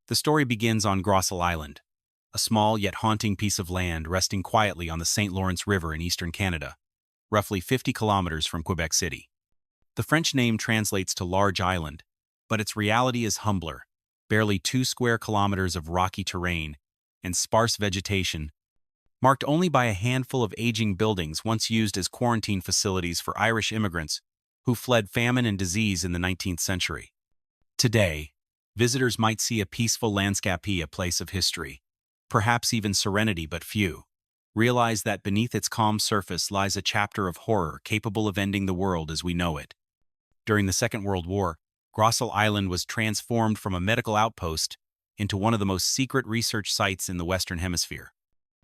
The story begins on Grossel Island, a small yet haunting piece of land resting quietly on the St. Lawrence River in eastern Canada, roughly 50 kilometers from Quebec City. The French name translates to large island, but its reality is humbler, barely 2 square kilometers of rocky terrain and sparse vegetation, marked only by a handful of aging buildings once used as quarantine facilities for Irish immigrants who fled famine and disease in the 19th century. Today, visitors might see a peaceful landscape, a place of history, perhaps even serenity, but few realize that beneath its calm surface lies a chapter of horror capable of ending the world as we know it. During the Second World War, Grossel Island was transformed from a medical outpost into one of the most secret research sites in the Western Hemisphere.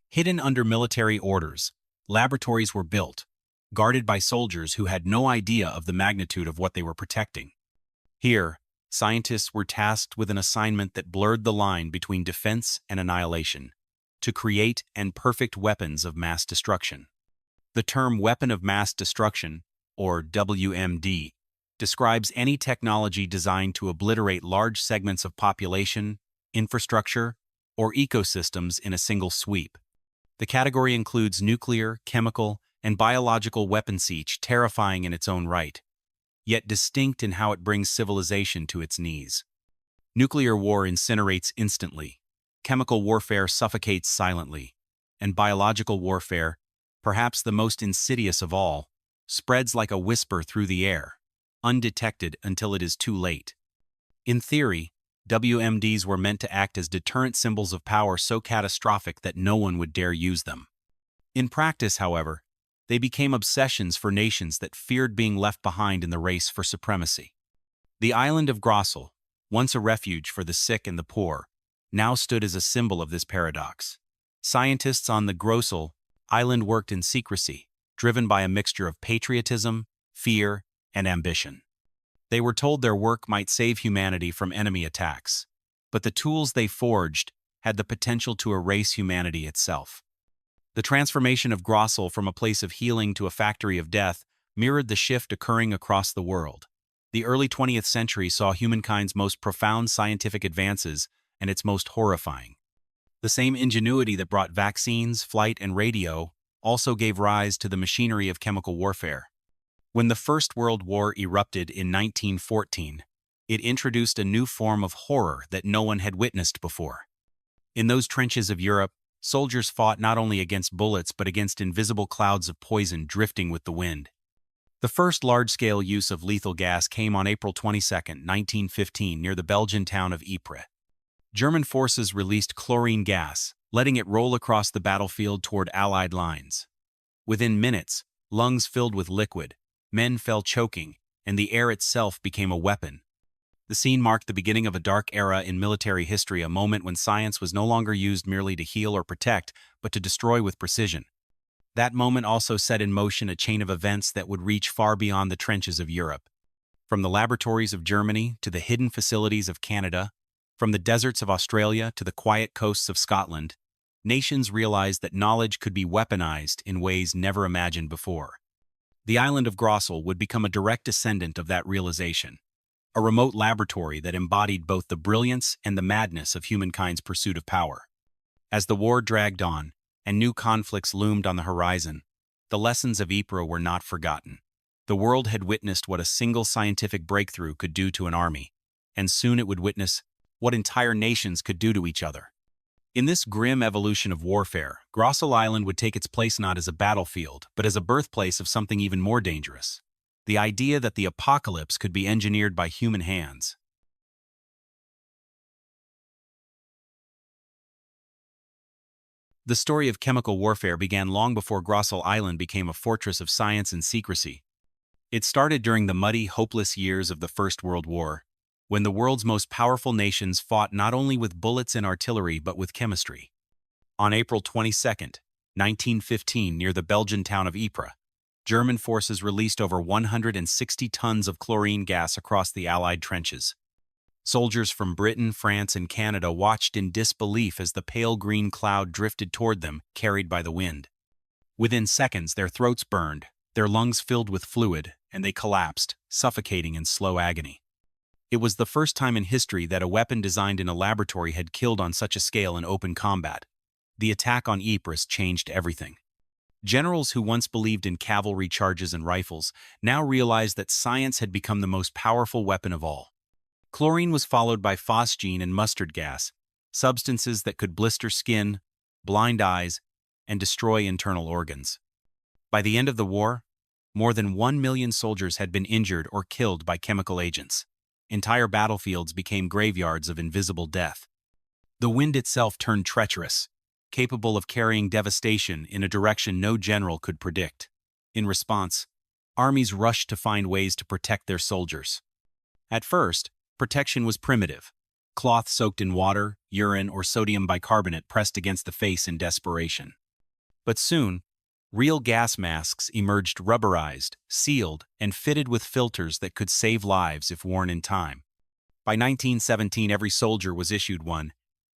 Hidden under military orders, laboratories were built, guarded by soldiers who had no idea of the magnitude of what they were protecting. Here, scientists were tasked with an assignment that blurred the line between defense and annihilation, to create and perfect weapons of mass destruction. The term weapon of mass destruction, or WMD, describes any technology designed to obliterate large segments of population, infrastructure, or ecosystems in a single sweep. The category includes nuclear, chemical, and biological weapons, each terrifying in its own right, yet distinct in how it brings civilization to its knees. Nuclear war incinerates instantly, chemical warfare suffocates silently, and biological warfare, perhaps the most insidious of all, spreads like a whisper through the air, undetected until it is too late. In theory, WMDs were meant to act as deterrent symbols of power so catastrophic that no one would dare use them. In practice, however, they became obsessions for nations that feared being left behind in the race for supremacy. The island of Grossel, once a refuge for the sick and the poor, now stood as a symbol of this paradox. Scientists on the Grossel Island worked in secrecy, driven by a mixture of patriotism, fear, and ambition. They were told their work might save humanity from enemy attacks, but the tools they forged had the potential to erase humanity itself. The transformation of Grossel from a place of healing to a factory of death mirrored the shift occurring across the world. The early 20th century saw humankind's most profound scientific advances and its most horrifying. The same ingenuity that brought vaccines, flight, and radio also gave rise to the machinery of chemical warfare. When the First World War erupted in 1914, it introduced a new form of horror that no one had witnessed before. In those trenches of Europe, soldiers fought not only against bullets but against invisible clouds of poison drifting with the wind. The first large-scale use of lethal gas came on April 22, 1915, near the Belgian town of Ypres. German forces released chlorine gas, letting it roll across the battlefield toward Allied lines. Within minutes, lungs filled with liquid, men fell choking, and the air itself became a weapon. The scene marked the beginning of a dark era in military history, a moment when science was no longer used merely to heal or protect, but to destroy with precision. That moment also set in motion a chain of events that would reach far beyond the trenches of Europe. From the laboratories of Germany to the hidden facilities of Canada, from the deserts of Australia to the quiet coasts of Scotland, nations realized that knowledge could be weaponized in ways never imagined before. The island of Grossel would become a direct descendant of that realization, a remote laboratory that embodied both the brilliance and the madness of humankind's pursuit of power. As the war dragged on and new conflicts loomed on the horizon, the lessons of Ypres were not forgotten. The world had witnessed what a single scientific breakthrough could do to an army, and soon it would witness what entire nations could do to each other. In this grim evolution of warfare, Grossel Island would take its place not as a battlefield, but as a birthplace of something even more dangerous: the idea that the apocalypse could be engineered by human hands. The story of chemical warfare began long before Grossel Island became a fortress of science and secrecy. It started during the muddy, hopeless years of the First World War, when the world's most powerful nations fought not only with bullets and artillery but with chemistry. On April 22, 1915, near the Belgian town of Ypres, German forces released over 160 tons of chlorine gas across the Allied trenches. Soldiers from Britain, France, and Canada watched in disbelief as the pale green cloud drifted toward them, carried by the wind. Within seconds, their throats burned, their lungs filled with fluid, and they collapsed, suffocating in slow agony. It was the first time in history that a weapon designed in a laboratory had killed on such a scale in open combat. The attack on Ypres changed everything. Generals who once believed in cavalry charges and rifles now realized that science had become the most powerful weapon of all. Chlorine was followed by phosgene and mustard gas, substances that could blister skin, blind eyes, and destroy internal organs. By the end of the war, more than 1 million soldiers had been injured or killed by chemical agents. Entire battlefields became graveyards of invisible death. The wind itself turned treacherous, capable of carrying devastation in a direction no general could predict. In response, armies rushed to find ways to protect their soldiers. At first, protection was primitive. Cloth soaked in water, urine, or sodium bicarbonate pressed against the face in desperation. But soon, real gas masks emerged rubberized, sealed, and fitted with filters that could save lives if worn in time. By 1917, every soldier was issued one,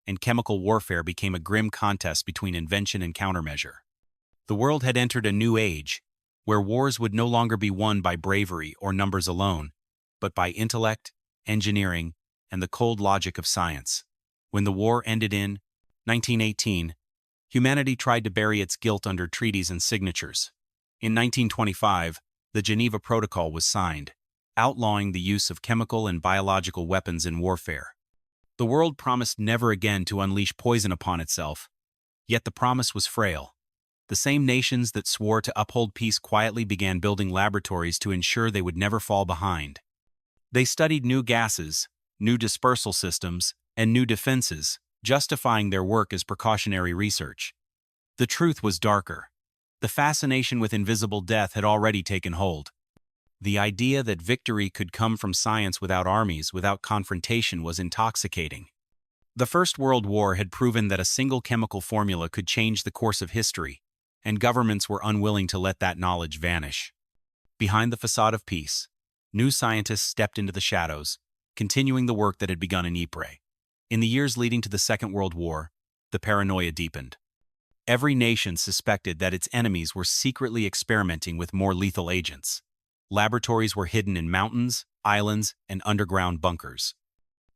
and chemical warfare became a grim contest between invention and countermeasure. The world had entered a new age, where wars would no longer be won by bravery or numbers alone, but by intellect, engineering, and the cold logic of science. When the war ended in 1918, humanity tried to bury its guilt under treaties and signatures. In 1925, the Geneva Protocol was signed, outlawing the use of chemical and biological weapons in warfare. The world promised never again to unleash poison upon itself, yet the promise was frail. The same nations that swore to uphold peace quietly began building laboratories to ensure they would never fall behind. They studied new gases, new dispersal systems, and new defenses, justifying their work as precautionary research. The truth was darker. The fascination with invisible death had already taken hold. The idea that victory could come from science without armies, without confrontation, was intoxicating. The First World War had proven that a single chemical formula could change the course of history, and governments were unwilling to let that knowledge vanish. Behind the facade of peace, new scientists stepped into the shadows, continuing the work that had begun in Ypres. In the years leading to the Second World War, the paranoia deepened. Every nation suspected that its enemies were secretly experimenting with more lethal agents. Laboratories were hidden in mountains, islands, and underground bunkers.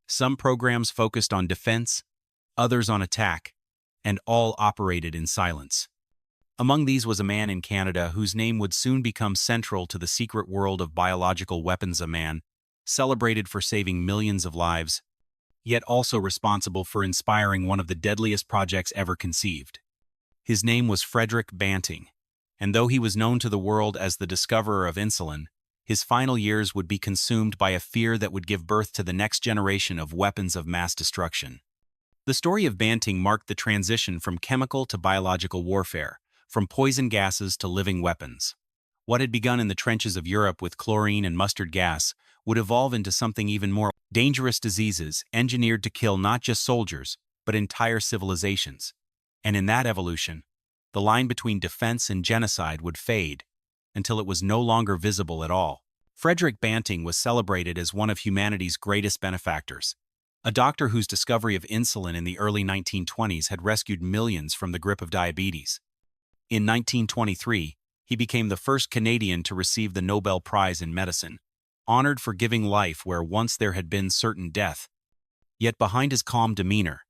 Some programs focused on defense, others on attack, and all operated in silence. Among these was a man in Canada whose name would soon become central to the secret world of biological weapons, a man celebrated for saving millions of lives, yet also responsible for inspiring one of the deadliest projects ever conceived. His name was Frederick Banting, and though he was known to the world as the discoverer of insulin, his final years would be consumed by a fear that would give birth to the next generation of weapons of mass destruction. The story of Banting marked the transition from chemical to biological warfare, from poison gases to living weapons. What had begun in the trenches of Europe with chlorine and mustard gas would evolve into something even more dangerous: diseases engineered to kill not just soldiers, but entire civilizations. And in that evolution, the line between defense and genocide would fade until it was no longer visible at all. Frederick Banting was celebrated as one of humanity's greatest benefactors, a doctor whose discovery of insulin in the early 1920s had rescued millions from the grip of diabetes. In 1923, he became the first Canadian to receive the Nobel Prize in Medicine, honored for giving life where once there had been certain death. Yet behind his calm demeanor,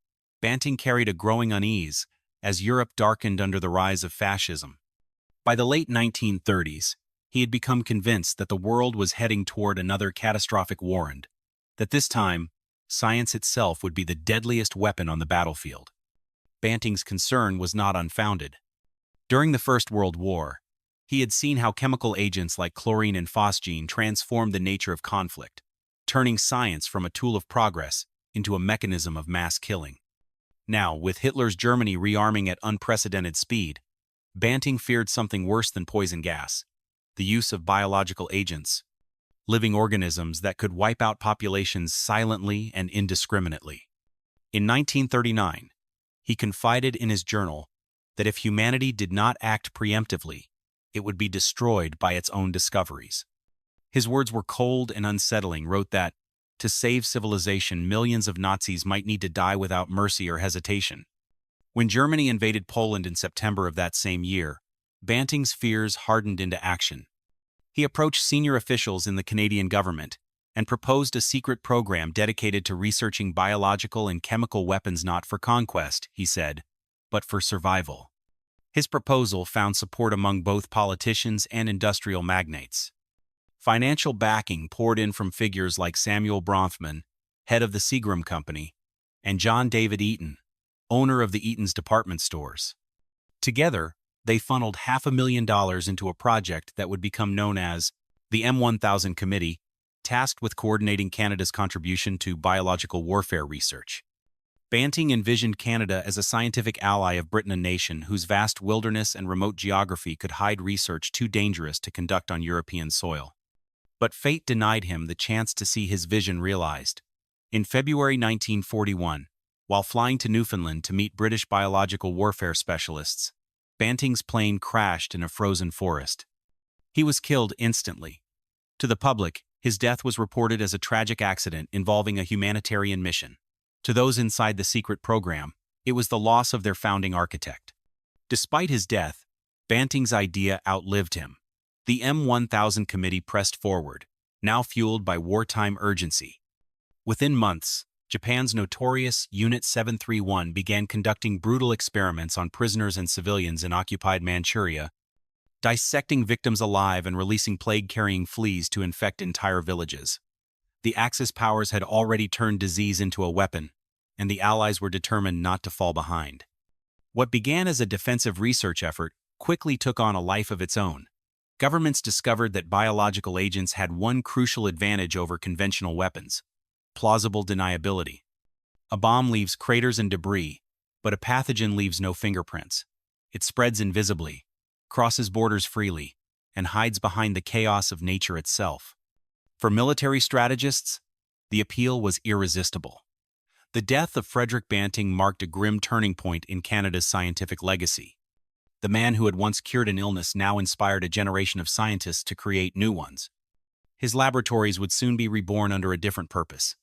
Banting carried a growing unease as Europe darkened under the rise of fascism. By the late 1930s, he had become convinced that the world was heading toward another catastrophic war, and that this time, science itself would be the deadliest weapon on the battlefield. Banting's concern was not unfounded. During the First World War, he had seen how chemical agents like chlorine and phosgene transformed the nature of conflict, turning science from a tool of progress into a mechanism of mass killing. Now, with Hitler's Germany rearming at unprecedented speed, Banting feared something worse than poison gas: the use of biological agents, living organisms that could wipe out populations silently and indiscriminately. In 1939, he confided in his journal that if humanity did not act preemptively, it would be destroyed by its own discoveries. His words were cold and unsettling. Wrote that, to save civilization, millions of Nazis might need to die without mercy or hesitation. When Germany invaded Poland in September of that same year, Banting's fears hardened into action. He approached senior officials in the Canadian government, and proposed a secret program dedicated to researching biological and chemical weapons not for conquest, he said, but for survival. His proposal found support among both politicians and industrial magnates. Financial backing poured in from figures like Samuel Bronfman, head of the Seagram Company, and John David Eaton, owner of the Eaton's department stores. Together, they funneled $500,000 into a project that would become known as the M1000 Committee, tasked with coordinating Canada's contribution to biological warfare research. Banting envisioned Canada as a scientific ally of Britain, a nation whose vast wilderness and remote geography could hide research too dangerous to conduct on European soil. But fate denied him the chance to see his vision realized. In February 1941, while flying to Newfoundland to meet British biological warfare specialists, Banting's plane crashed in a frozen forest. He was killed instantly. To the public, his death was reported as a tragic accident involving a humanitarian mission. To those inside the secret program, it was the loss of their founding architect. Despite his death, Banting's idea outlived him. The M1000 Committee pressed forward, now fueled by wartime urgency. Within months, Japan's notorious Unit 731 began conducting brutal experiments on prisoners and civilians in occupied Manchuria, dissecting victims alive and releasing plague-carrying fleas to infect entire villages. The Axis powers had already turned disease into a weapon, and the Allies were determined not to fall behind. What began as a defensive research effort quickly took on a life of its own. Governments discovered that biological agents had one crucial advantage over conventional weapons: plausible deniability. A bomb leaves craters and debris, but a pathogen leaves no fingerprints. It spreads invisibly, crosses borders freely, and hides behind the chaos of nature itself. For military strategists, the appeal was irresistible. The death of Frederick Banting marked a grim turning point in Canada's scientific legacy. The man who had once cured an illness now inspired a generation of scientists to create new ones. His laboratories would soon be reborn under a different purpose,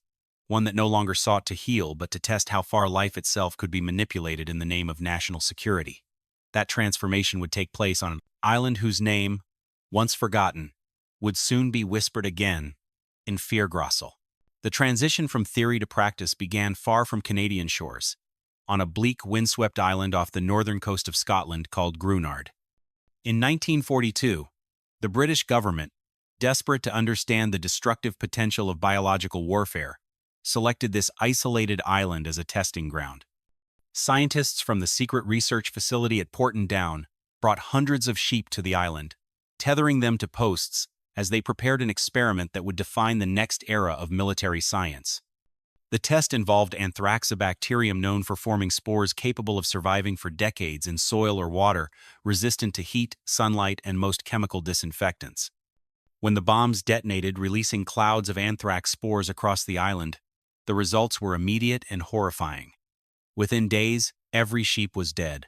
one that no longer sought to heal but to test how far life itself could be manipulated in the name of national security. That transformation would take place on an island whose name, once forgotten, would soon be whispered again in Feargrossel. The transition from theory to practice began far from Canadian shores, on a bleak, windswept island off the northern coast of Scotland called Grunard. In 1942, the British government, desperate to understand the destructive potential of biological warfare, selected this isolated island as a testing ground. Scientists from the secret research facility at Porton Down brought hundreds of sheep to the island, tethering them to posts as they prepared an experiment that would define the next era of military science. The test involved anthrax, a bacterium known for forming spores capable of surviving for decades in soil or water, resistant to heat, sunlight, and most chemical disinfectants. When the bombs detonated, releasing clouds of anthrax spores across the island, the results were immediate and horrifying. Within days, every sheep was dead.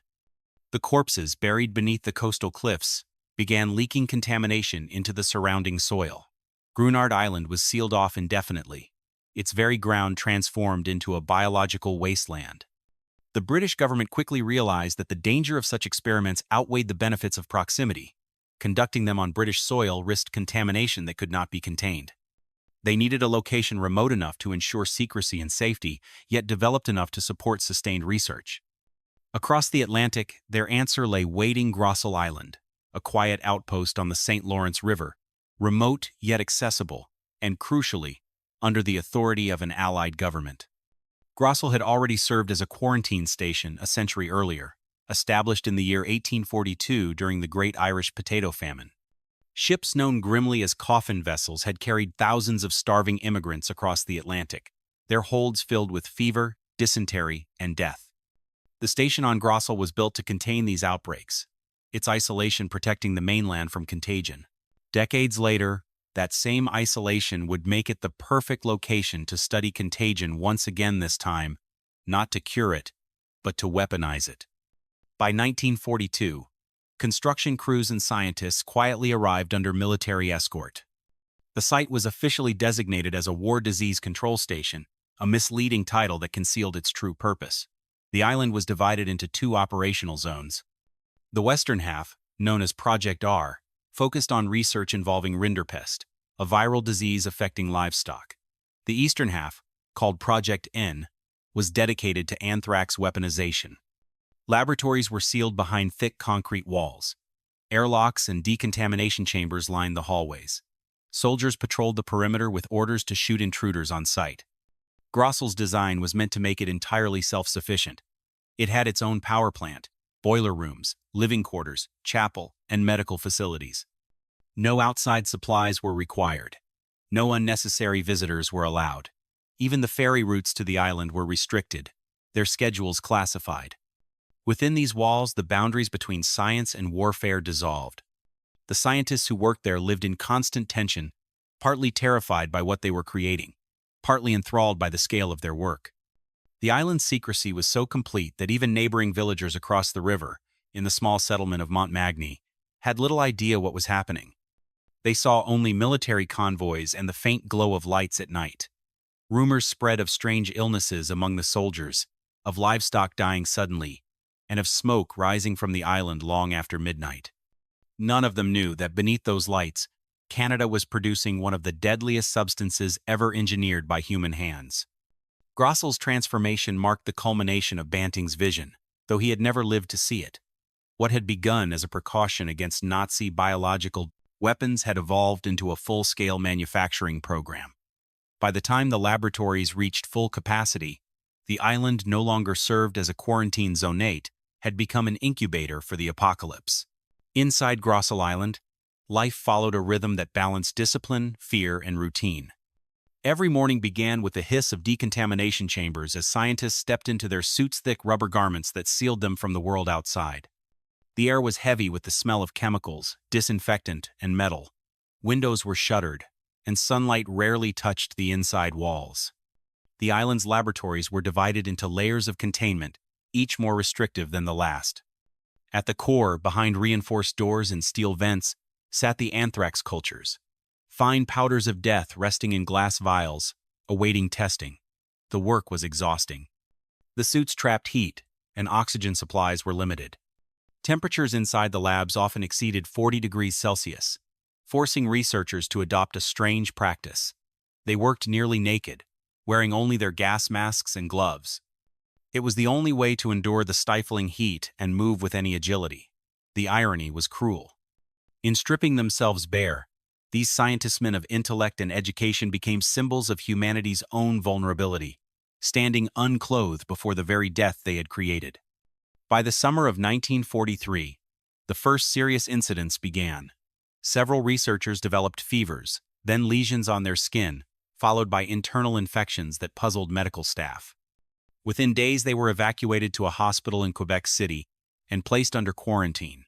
The corpses, buried beneath the coastal cliffs, began leaking contamination into the surrounding soil. Grunard Island was sealed off indefinitely, its very ground transformed into a biological wasteland. The British government quickly realized that the danger of such experiments outweighed the benefits of proximity. Conducting them on British soil risked contamination that could not be contained. They needed a location remote enough to ensure secrecy and safety, yet developed enough to support sustained research. Across the Atlantic, their answer lay waiting Grossel Island, a quiet outpost on the St. Lawrence River, remote yet accessible, and crucially, under the authority of an Allied government. Grossel had already served as a quarantine station a century earlier, established in the year 1842 during the Great Irish Potato Famine. Ships known grimly as coffin vessels had carried thousands of starving immigrants across the Atlantic, their holds filled with fever, dysentery, and death. The station on Grossel was built to contain these outbreaks, its isolation protecting the mainland from contagion. Decades later, that same isolation would make it the perfect location to study contagion once again, this time, not to cure it, but to weaponize it. By 1942, construction crews and scientists quietly arrived under military escort. The site was officially designated as a war disease control station, a misleading title that concealed its true purpose. The island was divided into two operational zones. The western half, known as Project R, focused on research involving rinderpest, a viral disease affecting livestock. The eastern half, called Project N, was dedicated to anthrax weaponization. Laboratories were sealed behind thick concrete walls. Airlocks and decontamination chambers lined the hallways. Soldiers patrolled the perimeter with orders to shoot intruders on sight. Grossel's design was meant to make it entirely self-sufficient. It had its own power plant, boiler rooms, living quarters, chapel, and medical facilities. No outside supplies were required. No unnecessary visitors were allowed. Even the ferry routes to the island were restricted, their schedules classified. Within these walls, the boundaries between science and warfare dissolved. The scientists who worked there lived in constant tension, partly terrified by what they were creating, partly enthralled by the scale of their work. The island's secrecy was so complete that even neighboring villagers across the river, in the small settlement of Montmagny, had little idea what was happening. They saw only military convoys and the faint glow of lights at night. Rumors spread of strange illnesses among the soldiers, of livestock dying suddenly, and of smoke rising from the island long after midnight. None of them knew that beneath those lights, Canada was producing one of the deadliest substances ever engineered by human hands. Grossel's transformation marked the culmination of Banting's vision, though he had never lived to see it. What had begun as a precaution against Nazi biological weapons had evolved into a full-scale manufacturing program. By the time the laboratories reached full capacity, the island no longer served as a quarantine zonate, had become an incubator for the apocalypse. Inside Grossel Island, life followed a rhythm that balanced discipline, fear, and routine. Every morning began with the hiss of decontamination chambers as scientists stepped into their suits-thick rubber garments that sealed them from the world outside. The air was heavy with the smell of chemicals, disinfectant, and metal. Windows were shuttered, and sunlight rarely touched the inside walls. The island's laboratories were divided into layers of containment, each more restrictive than the last. At the core, behind reinforced doors and steel vents, sat the anthrax cultures. Fine powders of death resting in glass vials, awaiting testing. The work was exhausting. The suits trapped heat, and oxygen supplies were limited. Temperatures inside the labs often exceeded 40 degrees Celsius, forcing researchers to adopt a strange practice. They worked nearly naked, wearing only their gas masks and gloves. It was the only way to endure the stifling heat and move with any agility. The irony was cruel. In stripping themselves bare, these scientist-men of intellect and education became symbols of humanity's own vulnerability, standing unclothed before the very death they had created. By the summer of 1943, the first serious incidents began. Several researchers developed fevers, then lesions on their skin, followed by internal infections that puzzled medical staff. Within days, they were evacuated to a hospital in Quebec City and placed under quarantine.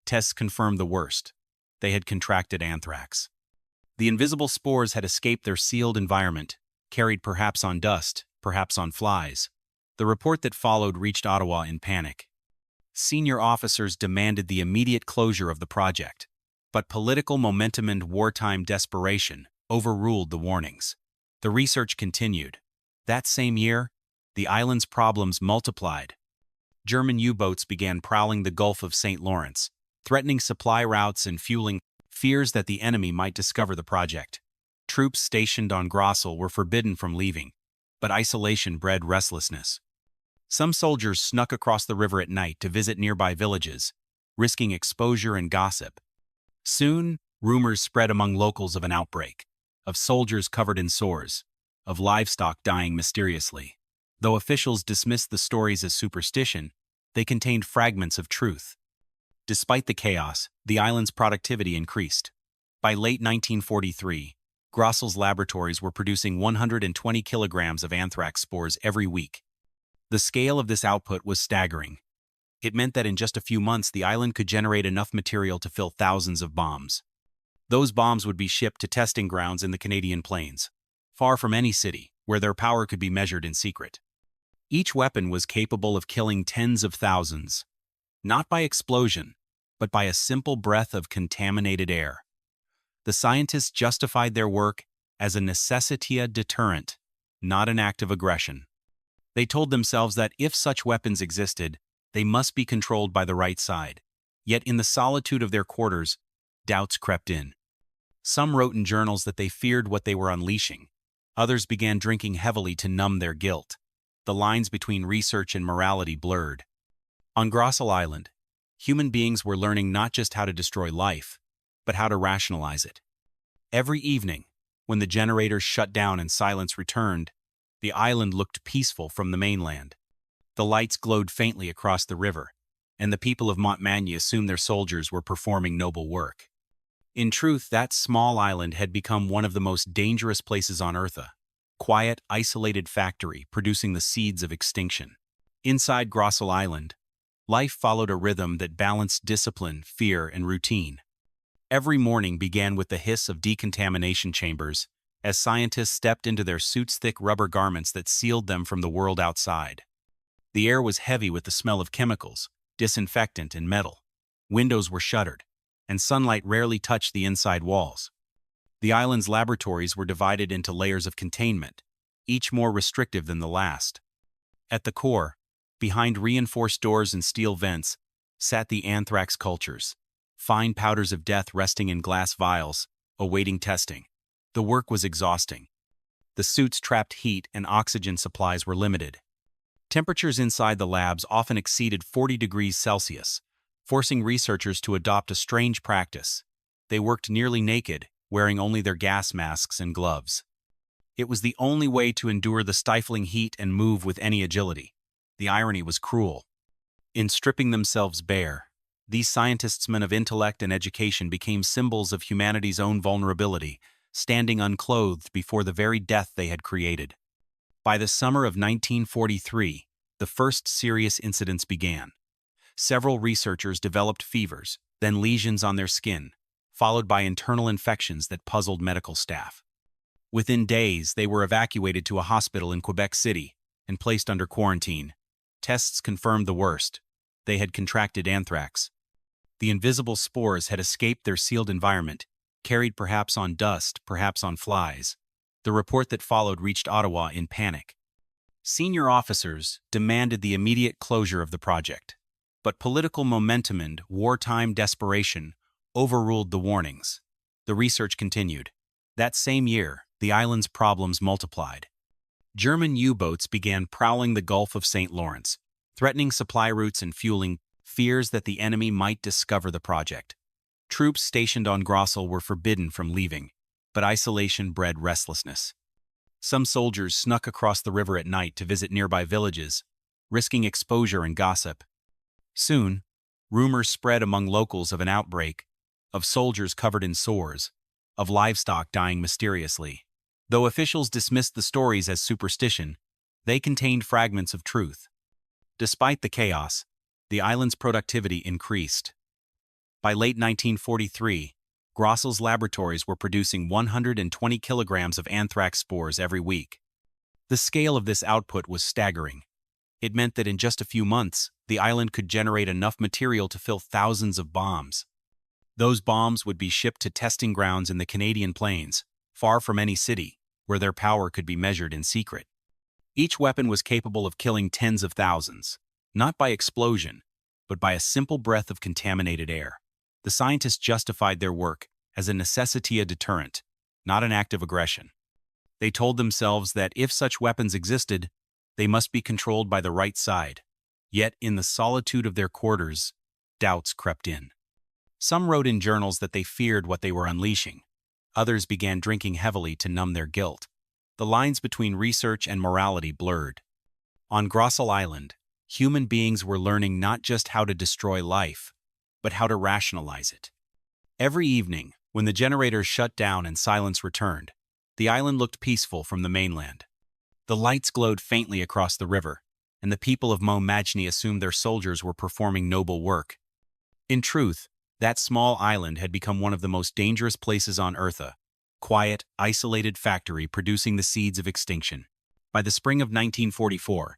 Tests confirmed the worst. They had contracted anthrax. The invisible spores had escaped their sealed environment, carried perhaps on dust, perhaps on flies. The report that followed reached Ottawa in panic. Senior officers demanded the immediate closure of the project, but political momentum and wartime desperation overruled the warnings. The research continued. That same year, the island's problems multiplied. German U-boats began prowling the Gulf of St. Lawrence, threatening supply routes and fueling fears that the enemy might discover the project. Troops stationed on Grossel were forbidden from leaving, but isolation bred restlessness. Some soldiers snuck across the river at night to visit nearby villages, risking exposure and gossip. Soon, rumors spread among locals of an outbreak, of soldiers covered in sores, of livestock dying mysteriously. Though officials dismissed the stories as superstition, they contained fragments of truth. Despite the chaos, the island's productivity increased. By late 1943, Grossel's laboratories were producing 120 kilograms of anthrax spores every week. The scale of this output was staggering. It meant that in just a few months, the island could generate enough material to fill thousands of bombs. Those bombs would be shipped to testing grounds in the Canadian plains, far from any city, where their power could be measured in secret. Each weapon was capable of killing tens of thousands, not by explosion, but by a simple breath of contaminated air. The scientists justified their work as a necessitia deterrent, not an act of aggression. They told themselves that if such weapons existed, they must be controlled by the right side. Yet in the solitude of their quarters, doubts crept in. Some wrote in journals that they feared what they were unleashing. Others began drinking heavily to numb their guilt. The lines between research and morality blurred. On Grossel Island, human beings were learning not just how to destroy life, but how to rationalize it. Every evening, when the generators shut down and silence returned, the island looked peaceful from the mainland. The lights glowed faintly across the river, and the people of Montmagny assumed their soldiers were performing noble work. In truth, that small island had become one of the most dangerous places on Earth, a quiet, isolated factory producing the seeds of extinction. Inside Grossel Island, life followed a rhythm that balanced discipline, fear, and routine. Every morning began with the hiss of decontamination chambers as scientists stepped into their suits-thick rubber garments that sealed them from the world outside. The air was heavy with the smell of chemicals, disinfectant, and metal. Windows were shuttered, and sunlight rarely touched the inside walls. The island's laboratories were divided into layers of containment, each more restrictive than the last. At the core, behind reinforced doors and steel vents, sat the anthrax cultures, fine powders of death resting in glass vials, awaiting testing. The work was exhausting. The suits trapped heat and oxygen supplies were limited. Temperatures inside the labs often exceeded 40 degrees Celsius, forcing researchers to adopt a strange practice. They worked nearly naked, wearing only their gas masks and gloves. It was the only way to endure the stifling heat and move with any agility. The irony was cruel. In stripping themselves bare, these scientists, men of intellect and education, became symbols of humanity's own vulnerability, standing unclothed before the very death they had created. By the summer of 1943, the first serious incidents began. Several researchers developed fevers, then lesions on their skin, followed by internal infections that puzzled medical staff. Within days, they were evacuated to a hospital in Quebec City and placed under quarantine. Tests confirmed the worst. They had contracted anthrax. The invisible spores had escaped their sealed environment, carried perhaps on dust, perhaps on flies. The report that followed reached Ottawa in panic. Senior officers demanded the immediate closure of the project, but political momentum and wartime desperation overruled the warnings. The research continued. That same year, the island's problems multiplied. German U-boats began prowling the Gulf of St. Lawrence, threatening supply routes and fueling fears that the enemy might discover the project. Troops stationed on Grossel were forbidden from leaving, but isolation bred restlessness. Some soldiers snuck across the river at night to visit nearby villages, risking exposure and gossip. Soon, rumors spread among locals of an outbreak, of soldiers covered in sores, of livestock dying mysteriously. Though officials dismissed the stories as superstition, they contained fragments of truth. Despite the chaos, the island's productivity increased. By late 1943, Grossel's laboratories were producing 120 kilograms of anthrax spores every week. The scale of this output was staggering. It meant that in just a few months, the island could generate enough material to fill thousands of bombs. Those bombs would be shipped to testing grounds in the Canadian plains, far from any city, where their power could be measured in secret. Each weapon was capable of killing tens of thousands, not by explosion, but by a simple breath of contaminated air. The scientists justified their work as a necessity, a deterrent, not an act of aggression. They told themselves that if such weapons existed, they must be controlled by the right side. Yet, in the solitude of their quarters, doubts crept in. Some wrote in journals that they feared what they were unleashing. Others began drinking heavily to numb their guilt. The lines between research and morality blurred. On Grossel Island, human beings were learning not just how to destroy life, but how to rationalize it. Every evening, when the generators shut down and silence returned, the island looked peaceful from the mainland. The lights glowed faintly across the river, and the people of Montmagny assumed their soldiers were performing noble work. In truth, that small island had become one of the most dangerous places on Earth, a quiet, isolated factory producing the seeds of extinction. By the spring of 1944,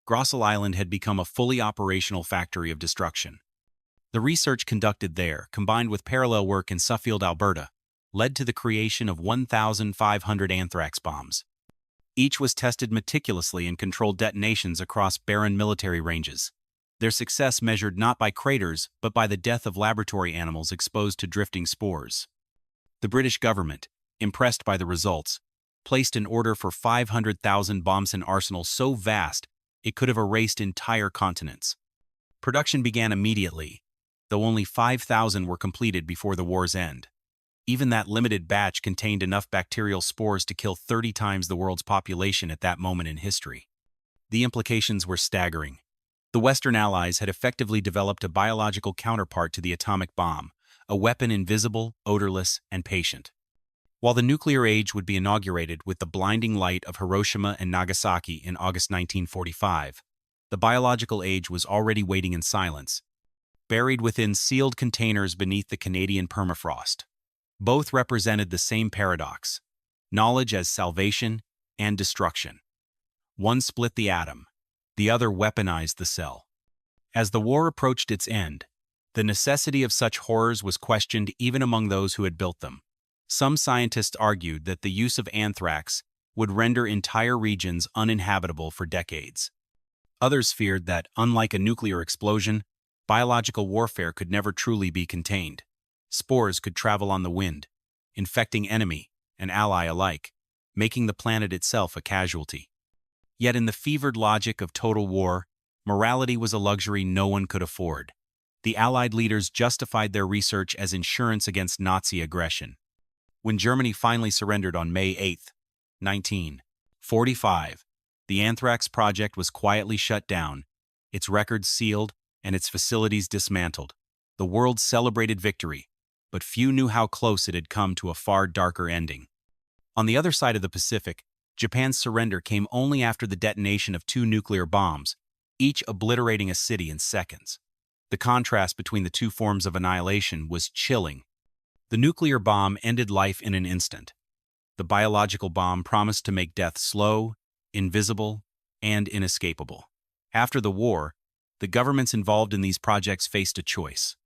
Grossel Island had become a fully operational factory of destruction. The research conducted there, combined with parallel work in Suffield, Alberta, led to the creation of 1,500 anthrax bombs. Each was tested meticulously and controlled detonations across barren military ranges. Their success measured not by craters, but by the death of laboratory animals exposed to drifting spores. The British government, impressed by the results, placed an order for 500,000 bombs in arsenals so vast it could have erased entire continents. Production began immediately, though only 5,000 were completed before the war's end. Even that limited batch contained enough bacterial spores to kill 30 times the world's population at that moment in history. The implications were staggering. The Western Allies had effectively developed a biological counterpart to the atomic bomb, a weapon invisible, odorless, and patient. While the nuclear age would be inaugurated with the blinding light of Hiroshima and Nagasaki in August 1945, the biological age was already waiting in silence, buried within sealed containers beneath the Canadian permafrost. Both represented the same paradox: knowledge as salvation and destruction. One split the atom, the other weaponized the cell. As the war approached its end, the necessity of such horrors was questioned even among those who had built them. Some scientists argued that the use of anthrax would render entire regions uninhabitable for decades. Others feared that, unlike a nuclear explosion, biological warfare could never truly be contained. Spores could travel on the wind, infecting enemy and ally alike, making the planet itself a casualty. Yet in the fevered logic of total war, morality was a luxury no one could afford. The Allied leaders justified their research as insurance against Nazi aggression. When Germany finally surrendered on May 8, 1945, the anthrax project was quietly shut down, its records sealed, and its facilities dismantled. The world celebrated victory, but few knew how close it had come to a far darker ending. On the other side of the Pacific, Japan's surrender came only after the detonation of 2 nuclear bombs, each obliterating a city in seconds. The contrast between the two forms of annihilation was chilling. The nuclear bomb ended life in an instant. The biological bomb promised to make death slow, invisible, and inescapable. After the war, the governments involved in these projects faced a choice.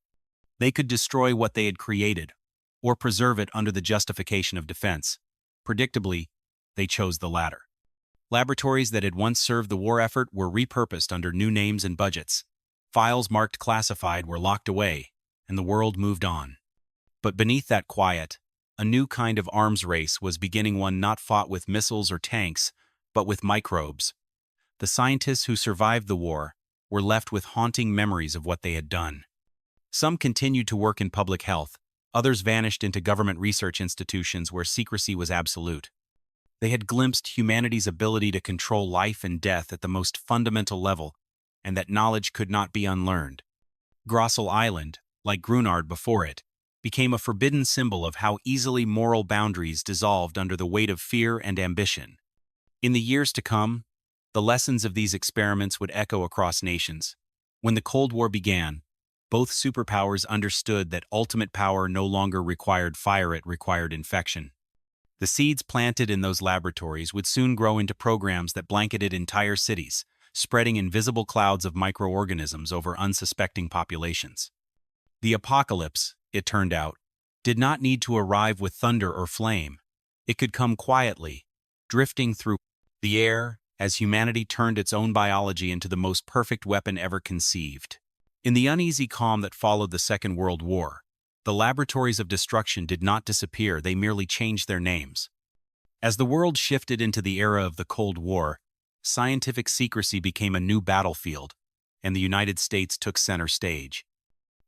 They could destroy what they had created, or preserve it under the justification of defense. Predictably, they chose the latter. Laboratories that had once served the war effort were repurposed under new names and budgets. Files marked classified were locked away, and the world moved on. But beneath that quiet, a new kind of arms race was beginning, one not fought with missiles or tanks, but with microbes. The scientists who survived the war were left with haunting memories of what they had done. Some continued to work in public health, others vanished into government research institutions where secrecy was absolute. They had glimpsed humanity's ability to control life and death at the most fundamental level, and that knowledge could not be unlearned. Grossel Island, like Grunard before it, became a forbidden symbol of how easily moral boundaries dissolved under the weight of fear and ambition. In the years to come, the lessons of these experiments would echo across nations. When the Cold War began, both superpowers understood that ultimate power no longer required fire, it required infection. The seeds planted in those laboratories would soon grow into programs that blanketed entire cities, spreading invisible clouds of microorganisms over unsuspecting populations. The apocalypse, it turned out, did not need to arrive with thunder or flame. It could come quietly, drifting through the air as humanity turned its own biology into the most perfect weapon ever conceived. In the uneasy calm that followed the Second World War, the laboratories of destruction did not disappear, they merely changed their names. As the world shifted into the era of the Cold War, scientific secrecy became a new battlefield, and the United States took center stage.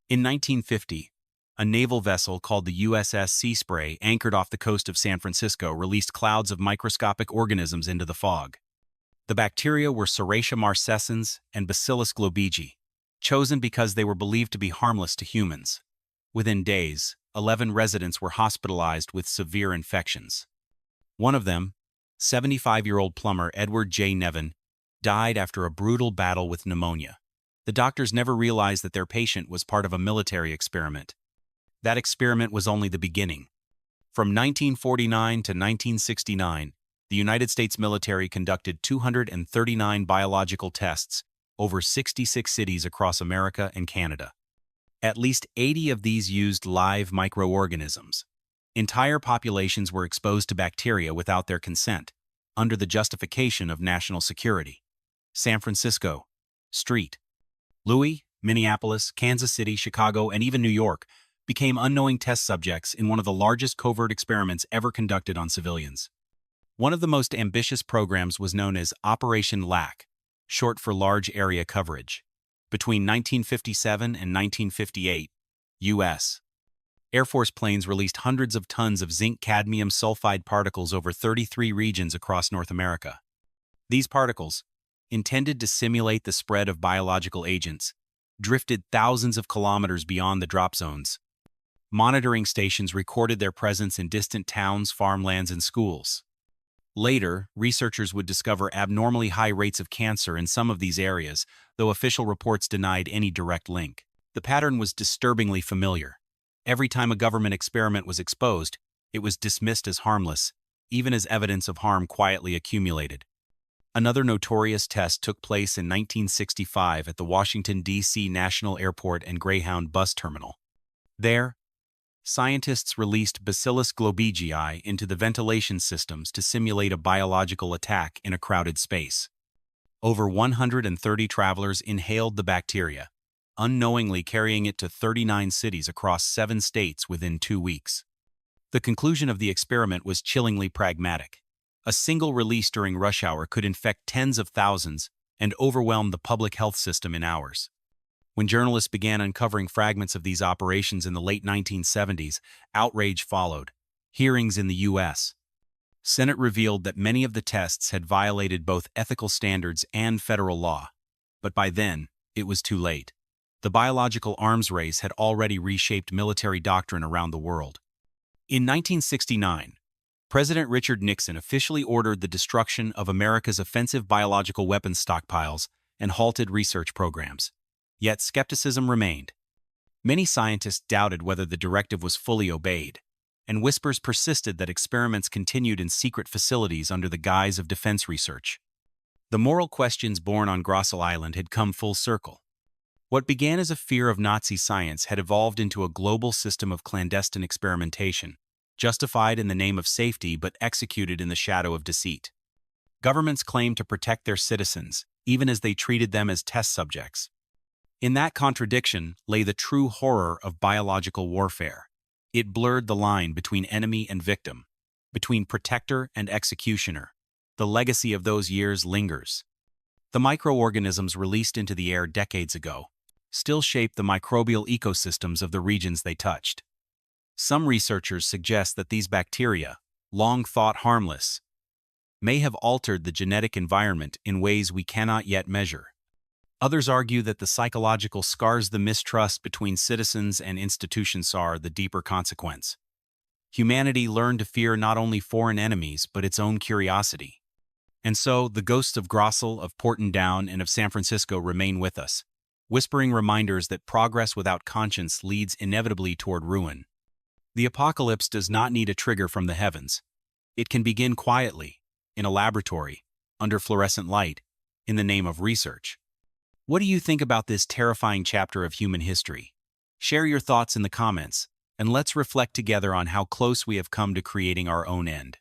In 1950, a naval vessel called the USS Sea Spray, anchored off the coast of San Francisco, released clouds of microscopic organisms into the fog. The bacteria were Serratia marcescens and Bacillus globigi, chosen because they were believed to be harmless to humans. Within days, 11 residents were hospitalized with severe infections. One of them, 75-year-old plumber Edward J. Nevin, died after a brutal battle with pneumonia. The doctors never realized that their patient was part of a military experiment. That experiment was only the beginning. From 1949 to 1969, the United States military conducted 239 biological tests over 66 cities across America and Canada. At least 80 of these used live microorganisms. Entire populations were exposed to bacteria without their consent, under the justification of national security. San Francisco, St. Louis, Minneapolis, Kansas City, Chicago, and even New York became unknowing test subjects in one of the largest covert experiments ever conducted on civilians. One of the most ambitious programs was known as Operation LAC, short for Large Area Coverage. Between 1957 and 1958, U.S. Air Force planes released hundreds of tons of zinc-cadmium sulfide particles over 33 regions across North America. These particles, intended to simulate the spread of biological agents, drifted thousands of kilometers beyond the drop zones. Monitoring stations recorded their presence in distant towns, farmlands, and schools. Later, researchers would discover abnormally high rates of cancer in some of these areas, though official reports denied any direct link. The pattern was disturbingly familiar. Every time a government experiment was exposed, it was dismissed as harmless, even as evidence of harm quietly accumulated. Another notorious test took place in 1965 at the Washington, D.C. National Airport and Greyhound bus terminal. There, scientists released Bacillus globigii into the ventilation systems to simulate a biological attack in a crowded space. Over 130 travelers inhaled the bacteria, unknowingly carrying it to 39 cities across 7 states within 2 weeks. The conclusion of the experiment was chillingly pragmatic. A single release during rush hour could infect tens of thousands and overwhelm the public health system in hours. When journalists began uncovering fragments of these operations in the late 1970s, outrage followed. Hearings in the U.S. Senate revealed that many of the tests had violated both ethical standards and federal law. But by then, it was too late. The biological arms race had already reshaped military doctrine around the world. In 1969, President Richard Nixon officially ordered the destruction of America's offensive biological weapons stockpiles and halted research programs. Yet skepticism remained. Many scientists doubted whether the directive was fully obeyed, and whispers persisted that experiments continued in secret facilities under the guise of defense research. The moral questions born on Grossel Island had come full circle. What began as a fear of Nazi science had evolved into a global system of clandestine experimentation, justified in the name of safety but executed in the shadow of deceit. Governments claimed to protect their citizens, even as they treated them as test subjects. In that contradiction lay the true horror of biological warfare. It blurred the line between enemy and victim, between protector and executioner. The legacy of those years lingers. The microorganisms released into the air decades ago still shape the microbial ecosystems of the regions they touched. Some researchers suggest that these bacteria, long thought harmless, may have altered the genetic environment in ways we cannot yet measure. Others argue that the psychological scars, the mistrust between citizens and institutions are the deeper consequence. Humanity learned to fear not only foreign enemies, but its own curiosity. And so, the ghosts of Grossel, of Porton Down, and of San Francisco remain with us, whispering reminders that progress without conscience leads inevitably toward ruin. The apocalypse does not need a trigger from the heavens. It can begin quietly, in a laboratory, under fluorescent light, in the name of research. What do you think about this terrifying chapter of human history? Share your thoughts in the comments, and let's reflect together on how close we have come to creating our own end.